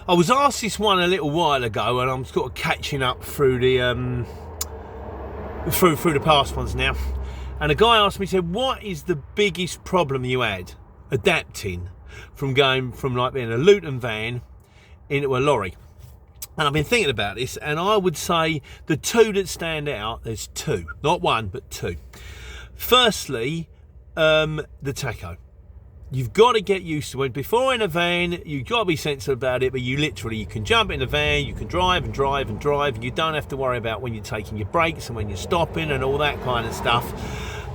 I was asked this one a little while ago, and I'm sort of catching up through the through the past ones now. And a guy asked me, he said, what is the biggest problem you had adapting from going from like being a Luton van into a lorry? And I've been thinking about this, and I would say the two that stand out, there's two, not one, but two. Firstly, the tacho. You've got to get used to it. Before in a van, you've got to be sensible about it, but you can jump in the van, you can drive, and you don't have to worry about when you're taking your breaks and when you're stopping and all that kind of stuff.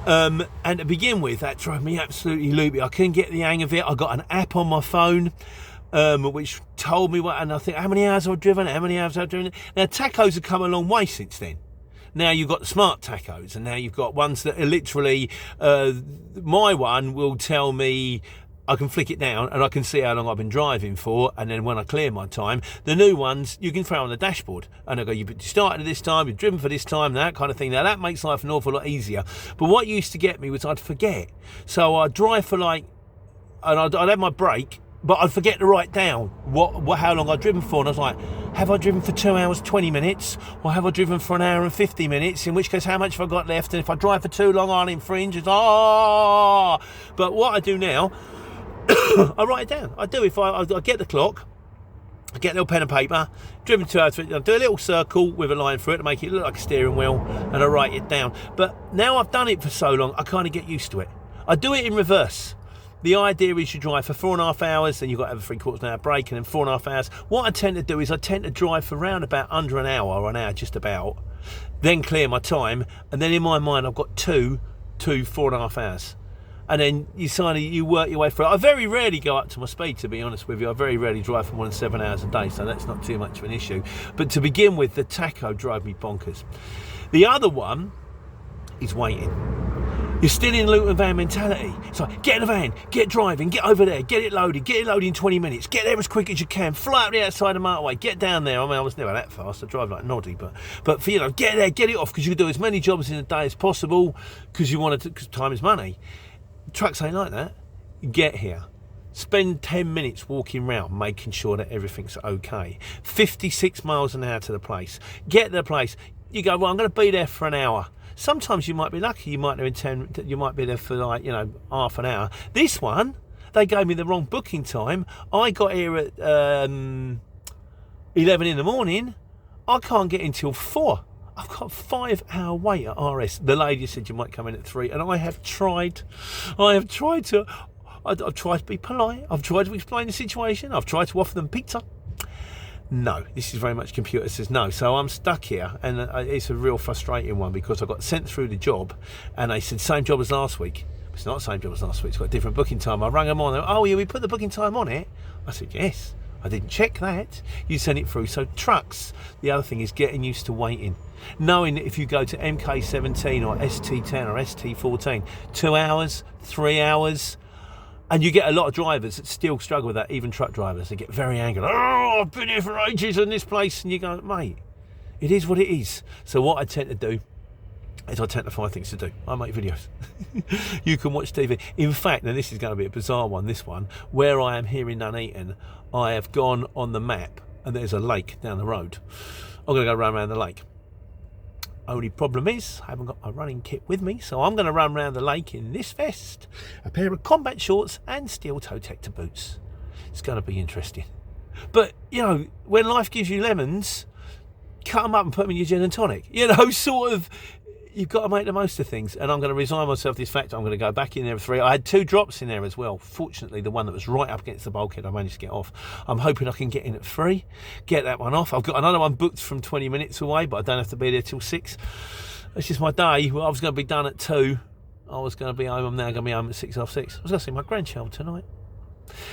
And to begin with, that drove me absolutely loopy. I couldn't get the hang of it. I got an app on my phone, which told me what, and I think how many hours I've driven. Now, tachos have come a long way since then. Now you've got the smart tachos, and now you've got ones that are literally, my one will tell me, I can flick it down and I can see how long I've been driving for, and then when I clear my time, the new ones you can throw on the dashboard and I go, you started at this time, you've driven for this time, that kind of thing. Now that makes life an awful lot easier. But what used to get me was I'd forget. So I'd drive for and I'd have my break, but I'd forget to write down how long I'd driven for, and I was like, have I driven for 2 hours 20 minutes, or have I driven for an hour and 50 minutes, in which case how much have I got left, and if I drive for too long I'll infringe. But what I do now, I write it down. I do. If I get the clock, I get a little pen and paper, driven 2 hours, I do a little circle with a line through it to make it look like a steering wheel, and I write it down. But now I've done it for so long, I kind of get used to it. I do it in reverse. The idea is you drive for 4.5 hours, then you've got to have a 3/4 hour break, and then 4.5 hours. What I tend to do is I tend to drive for around about under an hour, or an hour just about, then clear my time, and then in my mind I've got 2 to 4.5 hours. And then you work your way through it. I very rarely go up to my speed, to be honest with you. I very rarely drive for more than 7 hours a day, so that's not too much of an issue. But to begin with, the tacho drove me bonkers. The other one is waiting. You're still in Luton van mentality. It's like, get in the van, get driving, get over there, get it loaded in 20 minutes, get there as quick as you can, fly up the outside of the motorway, get down there. I mean, I was never that fast, I drive like Noddy, but for, get there, get it off, because you can do as many jobs in a day as possible, because because time is money. Trucks ain't like that. Get here. Spend 10 minutes walking round, making sure that everything's okay. 56 miles an hour to the place. Get to the place. You go, well, I'm going to be there for an hour. Sometimes you might be lucky. You might be there for half an hour. This one, they gave me the wrong booking time. I got here at 11 in the morning. I can't get in till 4. I've got a 5-hour wait at RS. The lady said you might come in at 3, and I have tried. I've tried to be polite. I've tried to explain the situation. I've tried to offer them pizza. No, this is very much computer says no. So I'm stuck here, and it's a real frustrating one, because I got sent through the job, and they said same job as last week. It's not the same job as last week. It's got a different booking time. I rang them on. Oh yeah, we put the booking time on it. I said yes. I didn't check that. You sent it through. So trucks, the other thing is getting used to waiting. Knowing that if you go to MK17 or ST10 or ST14, 2 hours, 3 hours, and you get a lot of drivers that still struggle with that, even truck drivers. They get very angry. Oh, I've been here for ages in this place. And you go, mate, it is what it is. So what I tend to do is I tend to find things to do. I make videos. You can watch TV. In fact, now this is going to be a bizarre one, this one, where I am here in Nuneaton, I have gone on the map and there's a lake down the road. I'm going to go run around the lake. Only problem is, I haven't got my running kit with me, so I'm going to run around the lake in this vest, a pair of combat shorts and steel toe protector boots. It's going to be interesting. But, when life gives you lemons, cut them up and put them in your gin and tonic. Sort of, you've got to make the most of things. And I'm going to resign myself to this fact. I'm going to go back in there with 3. I had 2 drops in there as well. Fortunately, the one that was right up against the bulkhead, I managed to get off. I'm hoping I can get in at 3, get that one off. I've got another one booked from 20 minutes away, but I don't have to be there till 6. It's just my day. Well, I was going to be done at 2. I was going to be home. I'm now going to be home at 6 half 6. I was going to see my grandchild tonight.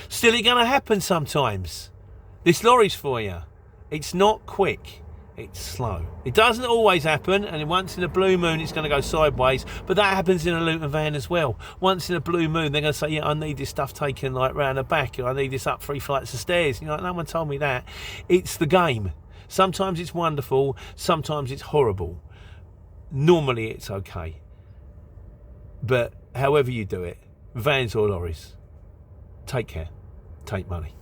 Still, it's going to happen sometimes. This lorry's for you. It's not quick. It's slow. It doesn't always happen, and once in a blue moon it's going to go sideways, but that happens in a Luton van as well. Once in a blue moon they're going to say, yeah, I need this stuff taken round the back, or I need this up 3 flights of stairs. No one told me that. It's the game. Sometimes it's wonderful, sometimes it's horrible. Normally it's okay. But however you do it, vans or lorries, take care, take money.